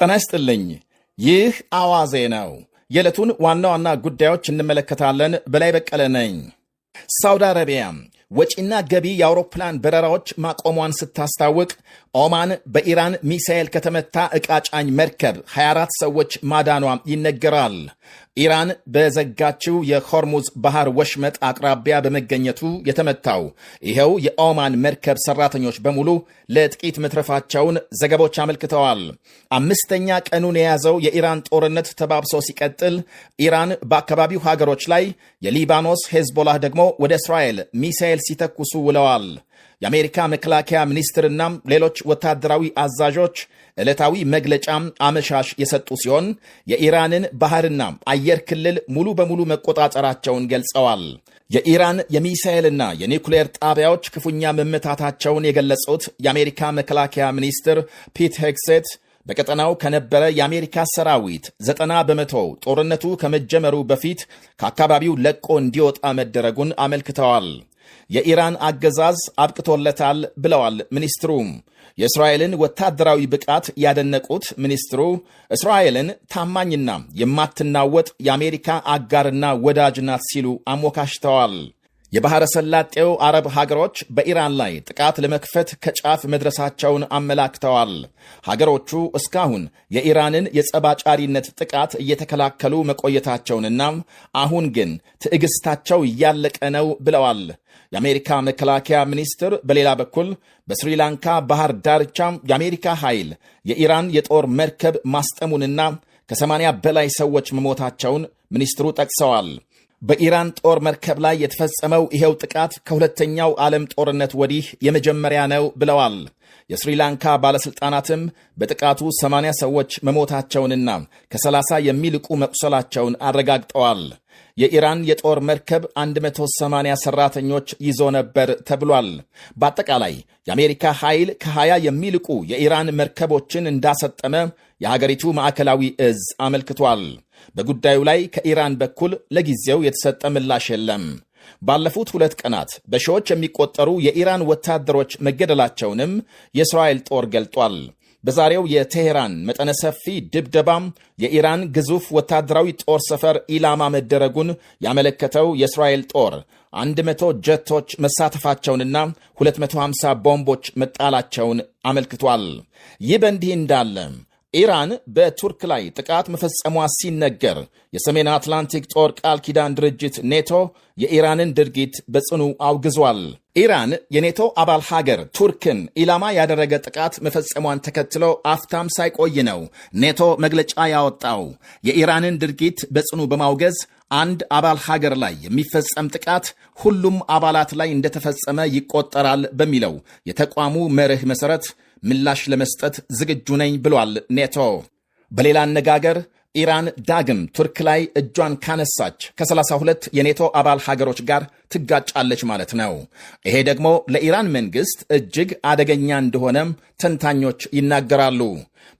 ጤና ይስጥልኝ። ይህ አዋዜ ነው። የዕለቱን ዋና ዋና ጉዳዮች እንመለከታለን። በላይ በቀለ ነኝ። ሳውዲ አረቢያ ወጪና ገቢ የአውሮፕላን በረራዎች ማቆሟን ስታስታውቅ ኦማን በኢራን ሚሳኤል ከተመታ ዕቃ ጫኝ መርከብ 24 ሰዎች ማዳኗ ይነገራል። ኢራን በዘጋችው የሆርሙዝ ባህር ወሽመጥ አቅራቢያ በመገኘቱ የተመታው ይኸው የኦማን መርከብ ሰራተኞች በሙሉ ለጥቂት መትረፋቸውን ዘገቦች አመልክተዋል። 5ኛ ቀኑን የያዘው የኢራን ጦርነት ተባብሶ ሲቀጥል ኢራን በአካባቢው ሀገሮች ላይ የሊባኖስ ሄዝቦላህ ደግሞ ወደ እስራኤል ሚሳኤል ሲተኩሱ ውለዋል። የአሜሪካ መከላከያ ሚኒስትርና ሌሎች ወታደራዊ አዛዦች ዕለታዊ መግለጫም አመሻሽ የሰጡ ሲሆን የኢራንን ባህርና አየር ክልል ሙሉ በሙሉ መቆጣጠራቸውን ገልጸዋል። የኢራን የሚሳኤልና የኒውክሌር ጣቢያዎች ክፉኛ መመታታቸውን የገለጹት የአሜሪካ መከላከያ ሚኒስትር ፒት ሄግሴት በቀጠናው ከነበረ የአሜሪካ ሰራዊት 90 በመቶ ጦርነቱ ከመጀመሩ በፊት ከአካባቢው ለቆ እንዲወጣ መደረጉን አመልክተዋል። የኢራን አገዛዝ አብቅቶለታል ብለዋል ሚኒስትሩ። የእስራኤልን ወታደራዊ ብቃት ያደነቁት ሚኒስትሩ እስራኤልን ታማኝና የማትናወጥ የአሜሪካ አጋርና ወዳጅ ናት ሲሉ አሞካሽተዋል። የባሕረ ሰላጤው አረብ ሀገሮች በኢራን ላይ ጥቃት ለመክፈት ከጫፍ መድረሳቸውን አመላክተዋል። ሀገሮቹ እስካሁን የኢራንን የጸባጫሪነት ጥቃት እየተከላከሉ መቆየታቸውንና አሁን ግን ትዕግስታቸው እያለቀ ነው ብለዋል። የአሜሪካ መከላከያ ሚኒስትር በሌላ በኩል በስሪላንካ ባህር ዳርቻ የአሜሪካ ኃይል የኢራን የጦር መርከብ ማስጠሙንና ከ80 በላይ ሰዎች መሞታቸውን ሚኒስትሩ ጠቅሰዋል። በኢራን ጦር መርከብ ላይ የተፈጸመው ይሄው ጥቃት ከሁለተኛው ዓለም ጦርነት ወዲህ የመጀመሪያ ነው ብለዋል። የስሪላንካ ባለሥልጣናትም በጥቃቱ 80 ሰዎች መሞታቸውንና ከ30 የሚልቁ መቁሰላቸውን አረጋግጠዋል። የኢራን የጦር መርከብ 180 ሰራተኞች ይዞ ነበር ተብሏል። በአጠቃላይ የአሜሪካ ኃይል ከ20 የሚልቁ የኢራን መርከቦችን እንዳሰጠመ የሀገሪቱ ማዕከላዊ እዝ አመልክቷል። በጉዳዩ ላይ ከኢራን በኩል ለጊዜው የተሰጠ ምላሽ የለም። ባለፉት 2 ቀናት በሺዎች የሚቆጠሩ የኢራን ወታደሮች መገደላቸውንም የእስራኤል ጦር ገልጧል። በዛሬው የቴሄራን መጠነ ሰፊ ድብደባም የኢራን ግዙፍ ወታደራዊ ጦር ሰፈር ኢላማ መደረጉን ያመለከተው የእስራኤል ጦር 100 ጀቶች መሳተፋቸውንና 250 ቦምቦች መጣላቸውን አመልክቷል። ይህ በእንዲህ እንዳለ ኢራን በቱርክ ላይ ጥቃት መፈጸሟ ሲነገር የሰሜን አትላንቲክ ጦር ቃል ኪዳን ድርጅት ኔቶ የኢራንን ድርጊት በጽኑ አውግዟል። ኢራን የኔቶ አባል ሀገር ቱርክን ኢላማ ያደረገ ጥቃት መፈጸሟን ተከትሎ አፍታም ሳይቆይ ነው ኔቶ መግለጫ ያወጣው። የኢራንን ድርጊት በጽኑ በማውገዝ አንድ አባል ሀገር ላይ የሚፈጸም ጥቃት ሁሉም አባላት ላይ እንደተፈጸመ ይቆጠራል በሚለው የተቋሙ መርህ መሠረት ምላሽ ለመስጠት ዝግጁ ነኝ ብሏል ኔቶ። በሌላ አነጋገር ኢራን ዳግም ቱርክ ላይ እጇን ካነሳች ከ32 የኔቶ አባል ሀገሮች ጋር ትጋጫለች ማለት ነው። ይሄ ደግሞ ለኢራን መንግሥት እጅግ አደገኛ እንደሆነም ተንታኞች ይናገራሉ።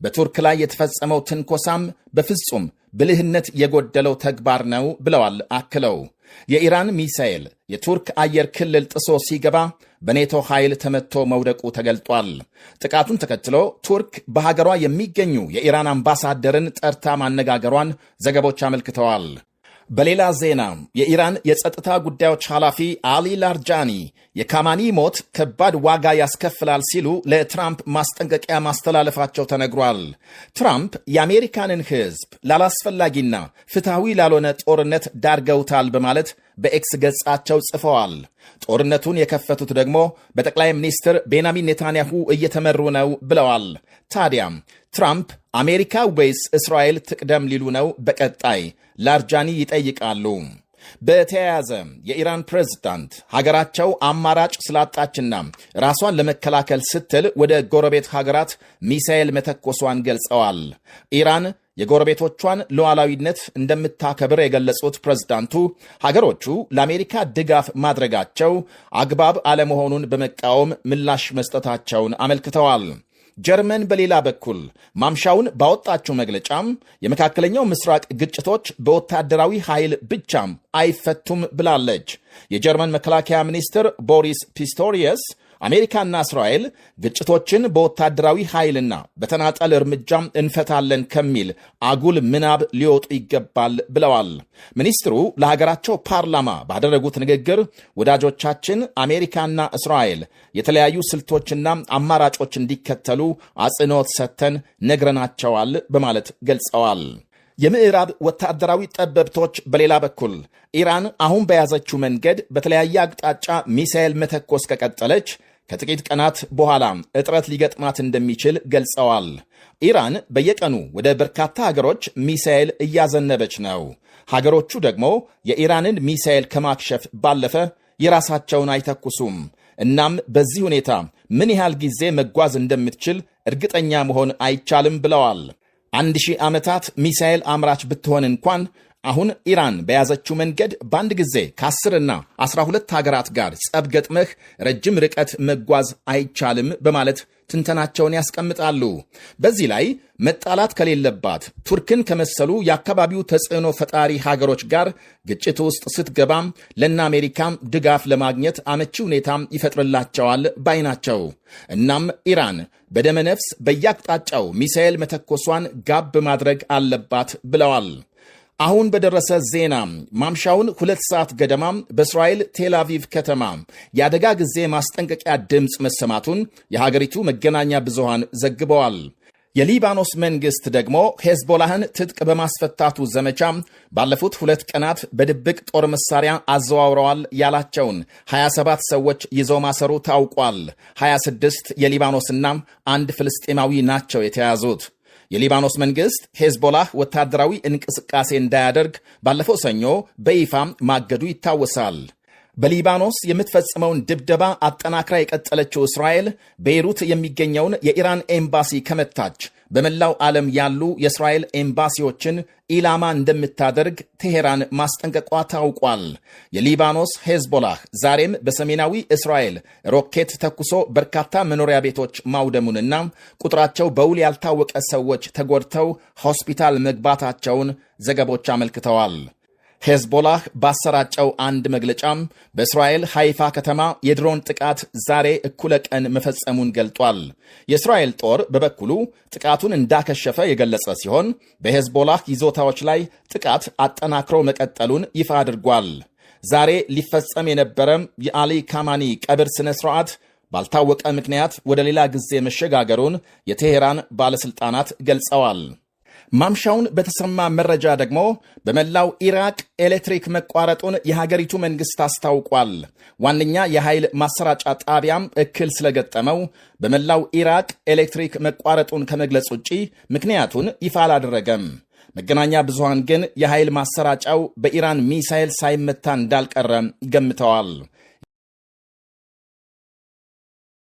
በቱርክ ላይ የተፈጸመው ትንኮሳም በፍጹም ብልህነት የጎደለው ተግባር ነው ብለዋል አክለው። የኢራን ሚሳኤል የቱርክ አየር ክልል ጥሶ ሲገባ በኔቶ ኃይል ተመቶ መውደቁ ተገልጧል። ጥቃቱን ተከትሎ ቱርክ በሀገሯ የሚገኙ የኢራን አምባሳደርን ጠርታ ማነጋገሯን ዘገቦች አመልክተዋል። በሌላ ዜና የኢራን የጸጥታ ጉዳዮች ኃላፊ አሊ ላርጃኒ የካማኒ ሞት ከባድ ዋጋ ያስከፍላል ሲሉ ለትራምፕ ማስጠንቀቂያ ማስተላለፋቸው ተነግሯል። ትራምፕ የአሜሪካንን ሕዝብ ላላስፈላጊና ፍትሐዊ ላልሆነ ጦርነት ዳርገውታል በማለት በኤክስ ገጻቸው ጽፈዋል። ጦርነቱን የከፈቱት ደግሞ በጠቅላይ ሚኒስትር ቤንያሚን ኔታንያሁ እየተመሩ ነው ብለዋል። ታዲያም ትራምፕ አሜሪካ ወይስ እስራኤል ትቅደም ሊሉ ነው በቀጣይ ላርጃኒ ይጠይቃሉ። በተያያዘ የኢራን ፕሬዝዳንት ሀገራቸው አማራጭ ስላጣችና ራሷን ለመከላከል ስትል ወደ ጎረቤት ሀገራት ሚሳኤል መተኮሷን ገልጸዋል። ኢራን የጎረቤቶቿን ሉዓላዊነት እንደምታከብር የገለጹት ፕሬዝዳንቱ ሀገሮቹ ለአሜሪካ ድጋፍ ማድረጋቸው አግባብ አለመሆኑን በመቃወም ምላሽ መስጠታቸውን አመልክተዋል። ጀርመን በሌላ በኩል ማምሻውን ባወጣችው መግለጫም የመካከለኛው ምስራቅ ግጭቶች በወታደራዊ ኃይል ብቻም አይፈቱም ብላለች። የጀርመን መከላከያ ሚኒስትር ቦሪስ ፒስቶሪየስ አሜሪካና እስራኤል ግጭቶችን በወታደራዊ ኃይልና በተናጠል እርምጃም እንፈታለን ከሚል አጉል ምናብ ሊወጡ ይገባል ብለዋል። ሚኒስትሩ ለሀገራቸው ፓርላማ ባደረጉት ንግግር ወዳጆቻችን አሜሪካና እስራኤል የተለያዩ ስልቶችና አማራጮች እንዲከተሉ አጽንኦት ሰጥተን ነግረናቸዋል በማለት ገልጸዋል። የምዕራብ ወታደራዊ ጠበብቶች በሌላ በኩል ኢራን አሁን በያዘችው መንገድ በተለያየ አቅጣጫ ሚሳኤል መተኮስ ከቀጠለች ከጥቂት ቀናት በኋላ እጥረት ሊገጥማት እንደሚችል ገልጸዋል። ኢራን በየቀኑ ወደ በርካታ ሀገሮች ሚሳኤል እያዘነበች ነው። ሀገሮቹ ደግሞ የኢራንን ሚሳኤል ከማክሸፍ ባለፈ የራሳቸውን አይተኩሱም። እናም በዚህ ሁኔታ ምን ያህል ጊዜ መጓዝ እንደምትችል እርግጠኛ መሆን አይቻልም ብለዋል። 1000 ዓመታት ሚሳኤል አምራች ብትሆን እንኳን አሁን ኢራን በያዘችው መንገድ በአንድ ጊዜ ከ10ና 12 ሀገራት ጋር ጸብ ገጥመህ ረጅም ርቀት መጓዝ አይቻልም በማለት ትንተናቸውን ያስቀምጣሉ። በዚህ ላይ መጣላት ከሌለባት ቱርክን ከመሰሉ የአካባቢው ተጽዕኖ ፈጣሪ ሀገሮች ጋር ግጭት ውስጥ ስትገባም ለእነ አሜሪካም ድጋፍ ለማግኘት አመቺ ሁኔታም ይፈጥርላቸዋል ባይ ናቸው። እናም ኢራን በደመነፍስ በየአቅጣጫው ሚሳኤል መተኮሷን ጋብ ማድረግ አለባት ብለዋል። አሁን በደረሰ ዜና ማምሻውን 2 ሰዓት ገደማ በእስራኤል ቴል አቪቭ ከተማ የአደጋ ጊዜ ማስጠንቀቂያ ድምፅ መሰማቱን የሀገሪቱ መገናኛ ብዙሃን ዘግበዋል። የሊባኖስ መንግሥት ደግሞ ሄዝቦላህን ትጥቅ በማስፈታቱ ዘመቻ ባለፉት 2 ቀናት በድብቅ ጦር መሳሪያ አዘዋውረዋል ያላቸውን 27 ሰዎች ይዞ ማሰሩ ታውቋል። 26 የሊባኖስና 1 ፍልስጤማዊ ናቸው የተያዙት። የሊባኖስ መንግሥት ሄዝቦላህ ወታደራዊ እንቅስቃሴ እንዳያደርግ ባለፈው ሰኞ በይፋ ማገዱ ይታወሳል። በሊባኖስ የምትፈጽመውን ድብደባ አጠናክራ የቀጠለችው እስራኤል ቤይሩት የሚገኘውን የኢራን ኤምባሲ ከመታች በመላው ዓለም ያሉ የእስራኤል ኤምባሲዎችን ኢላማ እንደምታደርግ ቴሄራን ማስጠንቀቋ ታውቋል። የሊባኖስ ሄዝቦላህ ዛሬም በሰሜናዊ እስራኤል ሮኬት ተኩሶ በርካታ መኖሪያ ቤቶች ማውደሙንና ቁጥራቸው በውል ያልታወቀ ሰዎች ተጎድተው ሆስፒታል መግባታቸውን ዘገቦች አመልክተዋል። ሄዝቦላህ ባሰራጨው አንድ መግለጫም በእስራኤል ሃይፋ ከተማ የድሮን ጥቃት ዛሬ እኩለ ቀን መፈጸሙን ገልጧል። የእስራኤል ጦር በበኩሉ ጥቃቱን እንዳከሸፈ የገለጸ ሲሆን በሄዝቦላህ ይዞታዎች ላይ ጥቃት አጠናክሮ መቀጠሉን ይፋ አድርጓል። ዛሬ ሊፈጸም የነበረም የአሊ ካማኒ ቀብር ስነ ስርዓት ባልታወቀ ምክንያት ወደ ሌላ ጊዜ መሸጋገሩን የቴሄራን ባለሥልጣናት ገልጸዋል። ማምሻውን በተሰማ መረጃ ደግሞ በመላው ኢራቅ ኤሌክትሪክ መቋረጡን የሀገሪቱ መንግሥት አስታውቋል። ዋነኛ የኃይል ማሰራጫ ጣቢያም እክል ስለገጠመው በመላው ኢራቅ ኤሌክትሪክ መቋረጡን ከመግለጽ ውጪ ምክንያቱን ይፋ አላደረገም። መገናኛ ብዙሃን ግን የኃይል ማሰራጫው በኢራን ሚሳኤል ሳይመታ እንዳልቀረ ገምተዋል።